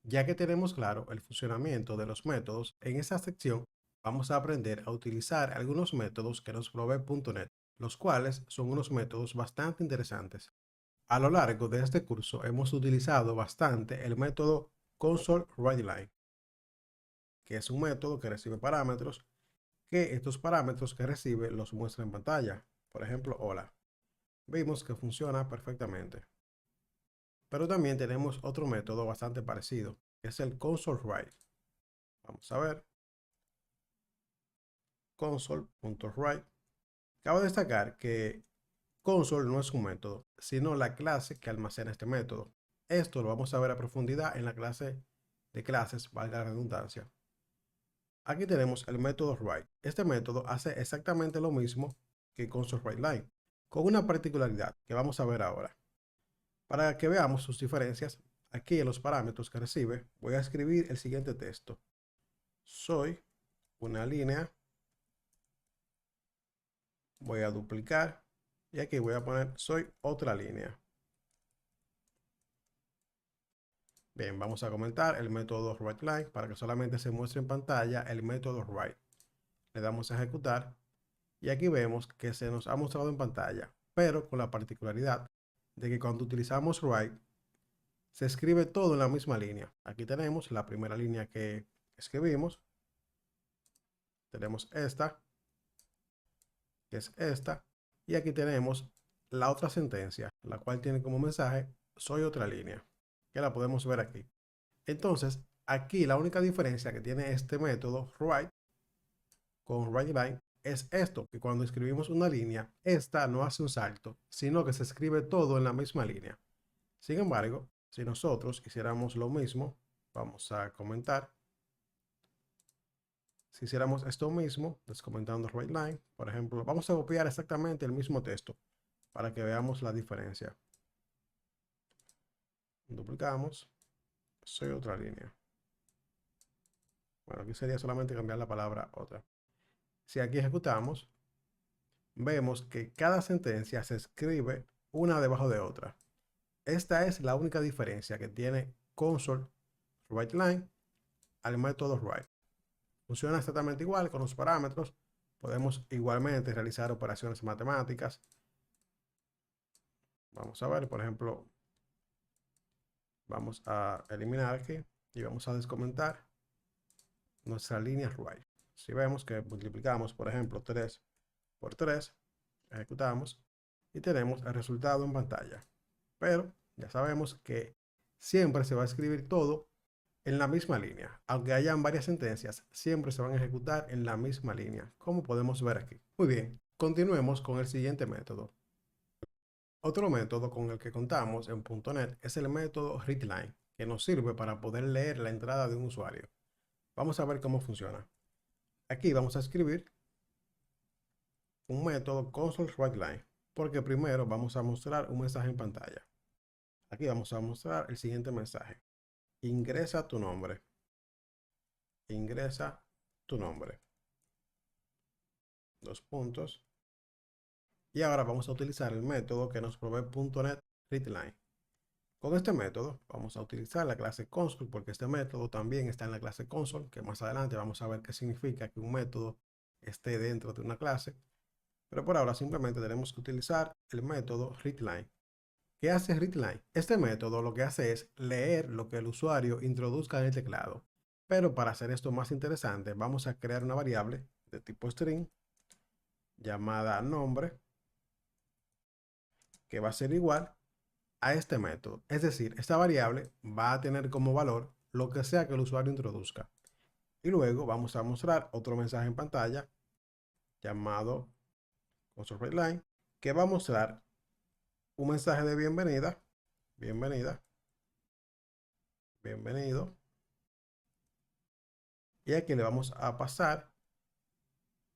Ya que tenemos claro el funcionamiento de los métodos, en esta sección vamos a aprender a utilizar algunos métodos que nos provee .NET, los cuales son unos métodos bastante interesantes. A lo largo de este curso hemos utilizado bastante el método console_writeLine, que es un método que recibe parámetros, que estos parámetros que recibe los muestra en pantalla. Por ejemplo, hola. Vimos que funciona perfectamente. Pero también tenemos otro método bastante parecido, que es el console_write. Vamos a ver, console.write. Cabe destacar que console no es un método, sino la clase que almacena este método. Esto lo vamos a ver a profundidad en la clase de clases, valga la redundancia. Aquí tenemos el método write. Este método hace exactamente lo mismo que console_writeLine, con una particularidad que vamos a ver ahora. Para que veamos sus diferencias, aquí en los parámetros que recibe, voy a escribir el siguiente texto. Soy una línea, voy a duplicar y aquí voy a poner soy otra línea. Bien, vamos a comentar el método writeLine para que solamente se muestre en pantalla el método write. Le damos a ejecutar y aquí vemos que se nos ha mostrado en pantalla, pero con la particularidad de que cuando utilizamos write se escribe todo en la misma línea. Aquí tenemos la primera línea que escribimos, tenemos esta, que es esta, y aquí tenemos la otra sentencia, la cual tiene como mensaje soy otra línea, que la podemos ver aquí. Entonces, aquí la única diferencia que tiene este método write con writeLine es esto, que cuando escribimos una línea, esta no hace un salto, sino que se escribe todo en la misma línea. Sin embargo, si nosotros hiciéramos lo mismo, vamos a comentar. Si hiciéramos esto mismo, descomentando writeLine, por ejemplo, vamos a copiar exactamente el mismo texto para que veamos la diferencia. Duplicamos, soy otra línea. Bueno, aquí sería solamente cambiar la palabra otra. Si aquí ejecutamos, vemos que cada sentencia se escribe una debajo de otra. Esta es la única diferencia que tiene console_writeLine al método write. Funciona exactamente igual con los parámetros. Podemos igualmente realizar operaciones matemáticas. Vamos a ver, por ejemplo, vamos a eliminar aquí y vamos a descomentar nuestra línea write. Si vemos que multiplicamos, por ejemplo, 3 por 3, ejecutamos y tenemos el resultado en pantalla. Pero ya sabemos que siempre se va a escribir todo en la misma línea. Aunque hayan varias sentencias, siempre se van a ejecutar en la misma línea, como podemos ver aquí. Muy bien, continuemos con el siguiente método. Otro método con el que contamos en .NET es el método readLine, que nos sirve para poder leer la entrada de un usuario. Vamos a ver cómo funciona. Aquí vamos a escribir un método console_writeLine, porque primero vamos a mostrar un mensaje en pantalla. Aquí vamos a mostrar el siguiente mensaje. Ingresa tu nombre. Ingresa tu nombre. Dos puntos. Y ahora vamos a utilizar el método que nos provee .NET readLine. Con este método vamos a utilizar la clase console porque este método también está en la clase console, que más adelante vamos a ver qué significa que un método esté dentro de una clase. Pero por ahora simplemente tenemos que utilizar el método readLine. ¿Qué hace readLine? Este método lo que hace es leer lo que el usuario introduzca en el teclado. Pero para hacer esto más interesante, vamos a crear una variable de tipo string llamada nombre, que va a ser igual a este método. Es decir, esta variable va a tener como valor lo que sea que el usuario introduzca. Y luego vamos a mostrar otro mensaje en pantalla llamado console_writeLine, que va a mostrar un mensaje de bienvenida, bienvenida, bienvenido. Y aquí le vamos a pasar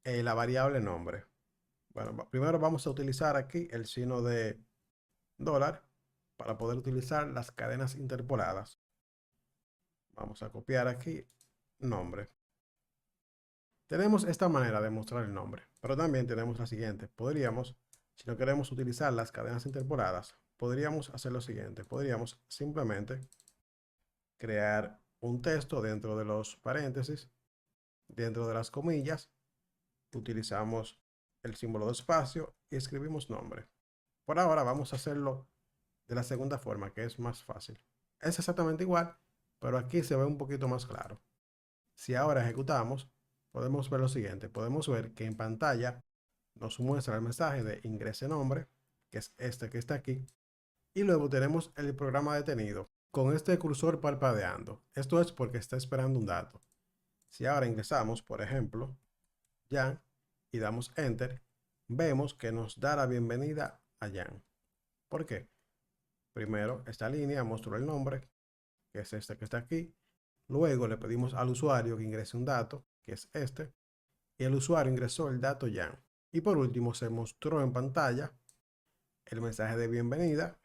la variable nombre. Bueno, primero vamos a utilizar aquí el signo de dólar para poder utilizar las cadenas interpoladas. Vamos a copiar aquí nombre. Tenemos esta manera de mostrar el nombre, pero también tenemos la siguiente. Podríamos, si no queremos utilizar las cadenas interpoladas, podríamos hacer lo siguiente. Podríamos simplemente crear un texto dentro de los paréntesis, dentro de las comillas, utilizamos el símbolo de espacio y escribimos nombre. Por ahora vamos a hacerlo de la segunda forma, que es más fácil. Es exactamente igual, pero aquí se ve un poquito más claro. Si ahora ejecutamos, podemos ver lo siguiente. Podemos ver que en pantalla nos muestra el mensaje de ingrese nombre, que es este que está aquí. Y luego tenemos el programa detenido con este cursor parpadeando. Esto es porque está esperando un dato. Si ahora ingresamos, por ejemplo, Jan, y damos Enter, vemos que nos da la bienvenida a Jan. ¿Por qué? Primero, esta línea mostró el nombre, que es este que está aquí. Luego le pedimos al usuario que ingrese un dato, que es este, y el usuario ingresó el dato Jan. Y por último, se mostró en pantalla el mensaje de bienvenida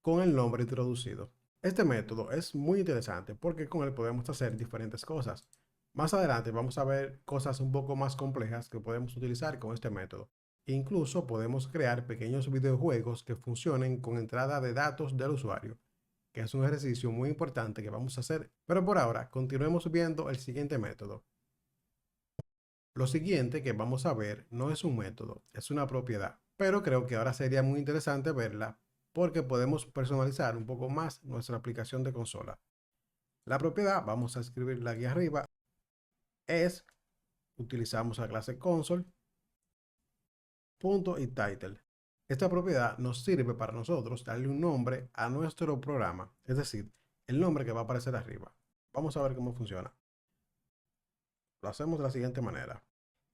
con el nombre introducido. Este método es muy interesante porque con él podemos hacer diferentes cosas. Más adelante vamos a ver cosas un poco más complejas que podemos utilizar con este método. Incluso podemos crear pequeños videojuegos que funcionen con entrada de datos del usuario, que es un ejercicio muy importante que vamos a hacer. Pero por ahora, continuemos viendo el siguiente método. Lo siguiente que vamos a ver no es un método, es una propiedad, pero creo que ahora sería muy interesante verla porque podemos personalizar un poco más nuestra aplicación de consola. La propiedad, vamos a escribirla aquí arriba, es, utilizamos la clase console, punto y title. Esta propiedad nos sirve para nosotros darle un nombre a nuestro programa, es decir, el nombre que va a aparecer arriba. Vamos a ver cómo funciona. Lo hacemos de la siguiente manera.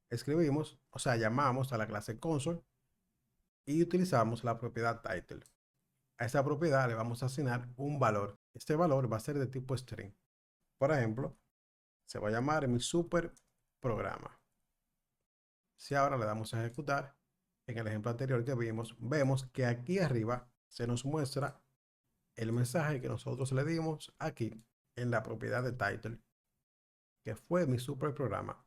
Escribimos, o sea, llamamos a la clase console y utilizamos la propiedad title. A esta propiedad le vamos a asignar un valor. Este valor va a ser de tipo string. Por ejemplo, se va a llamar mi super programa. Si ahora le damos a ejecutar, en el ejemplo anterior que vimos, vemos que aquí arriba se nos muestra el mensaje que nosotros le dimos aquí en la propiedad de title, que fue mi super programa.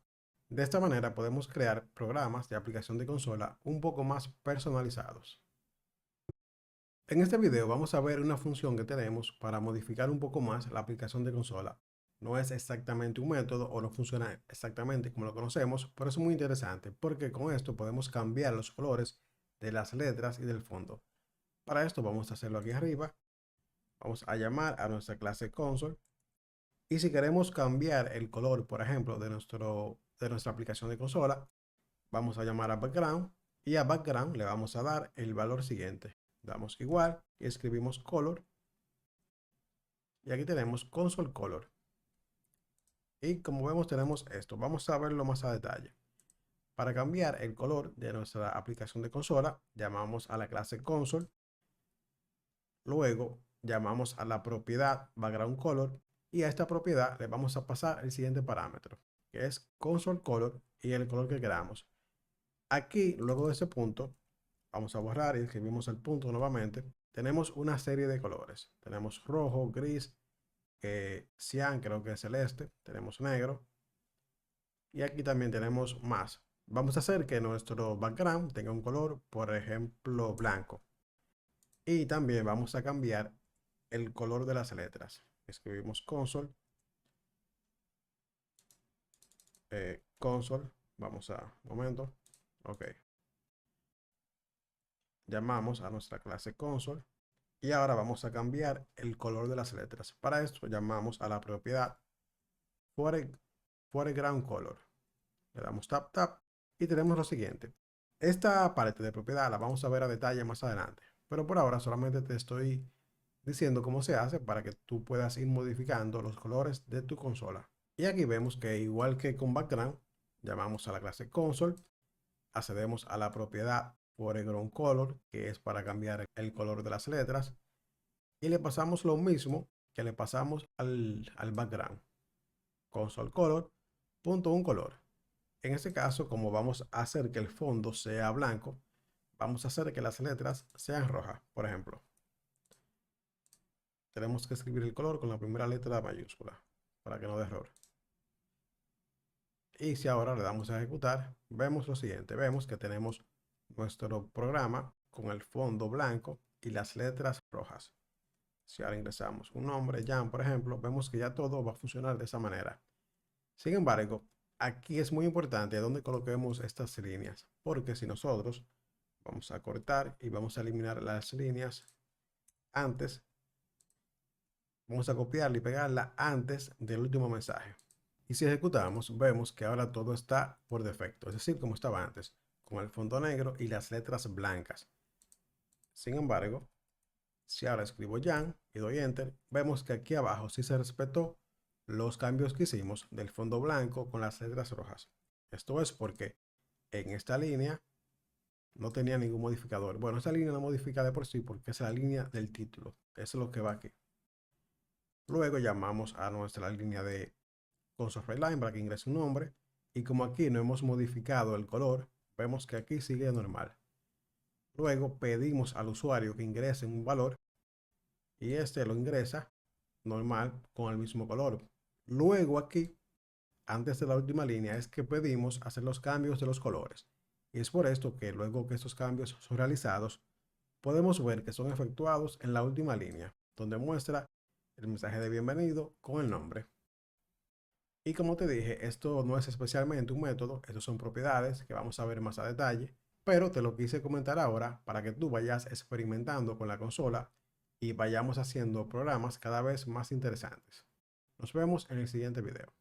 De esta manera podemos crear programas de aplicación de consola un poco más personalizados. En este video vamos a ver una función que tenemos para modificar un poco más la aplicación de consola. No es exactamente un método o no funciona exactamente como lo conocemos, pero es muy interesante porque con esto podemos cambiar los colores de las letras y del fondo. Para esto vamos a hacerlo aquí arriba. Vamos a llamar a nuestra clase console y si queremos cambiar el color, por ejemplo, de nuestra aplicación de consola, vamos a llamar a background y a background le vamos a dar el valor siguiente. Damos igual y escribimos color y aquí tenemos console color. Y como vemos tenemos esto. Vamos a verlo más a detalle. Para cambiar el color de nuestra aplicación de consola, llamamos a la clase console. Luego llamamos a la propiedad background color y a esta propiedad le vamos a pasar el siguiente parámetro, que es console color y el color que queramos. Aquí, luego de ese punto, vamos a borrar y escribimos el punto nuevamente. Tenemos una serie de colores. Tenemos rojo, gris, cian, creo que es celeste. Tenemos negro. Y aquí también tenemos más. Vamos a hacer que nuestro background tenga un color, por ejemplo, blanco. Y también vamos a cambiar el color de las letras. Escribimos console. Console. Vamos a, un momento. Ok. Llamamos a nuestra clase console. Y ahora vamos a cambiar el color de las letras. Para esto llamamos a la propiedad foreground color. Le damos tap tap y tenemos lo siguiente. Esta parte de propiedad la vamos a ver a detalle más adelante, pero por ahora solamente te estoy diciendo cómo se hace para que tú puedas ir modificando los colores de tu consola. Y aquí vemos que igual que con background, llamamos a la clase console, accedemos a la propiedad foreground color, que es para cambiar el color de las letras, y le pasamos lo mismo que le pasamos al background, console color, punto un color. En este caso, como vamos a hacer que el fondo sea blanco, vamos a hacer que las letras sean rojas. Por ejemplo, tenemos que escribir el color con la primera letra mayúscula para que no dé error. Y si ahora le damos a ejecutar, vemos lo siguiente. Vemos que tenemos nuestro programa con el fondo blanco y las letras rojas. Si ahora ingresamos un nombre, Jan, por ejemplo, vemos que ya todo va a funcionar de esa manera. Sin embargo, aquí es muy importante dónde coloquemos estas líneas, porque si nosotros vamos a cortar y vamos a eliminar las líneas antes, vamos a copiarla y pegarla antes del último mensaje. Y si ejecutamos, vemos que ahora todo está por defecto, es decir, como estaba antes, con el fondo negro y las letras blancas. Sin embargo, si ahora escribo Jan y doy Enter, vemos que aquí abajo sí se respetó los cambios que hicimos del fondo blanco con las letras rojas. Esto es porque en esta línea no tenía ningún modificador. Bueno, esta línea no modifica de por sí porque es la línea del título. Eso es lo que va aquí. Luego llamamos a nuestra línea de console line para que ingrese un nombre. Y como aquí no hemos modificado el color, vemos que aquí sigue normal. Luego pedimos al usuario que ingrese un valor y este lo ingresa normal con el mismo color. Luego aquí, antes de la última línea, es que pedimos hacer los cambios de los colores. Y es por esto que luego que estos cambios son realizados, podemos ver que son efectuados en la última línea, donde muestra el mensaje de bienvenido con el nombre. Y como te dije, esto no es especialmente un método, estos son propiedades que vamos a ver más a detalle, pero te lo quise comentar ahora para que tú vayas experimentando con la consola y vayamos haciendo programas cada vez más interesantes. Nos vemos en el siguiente video.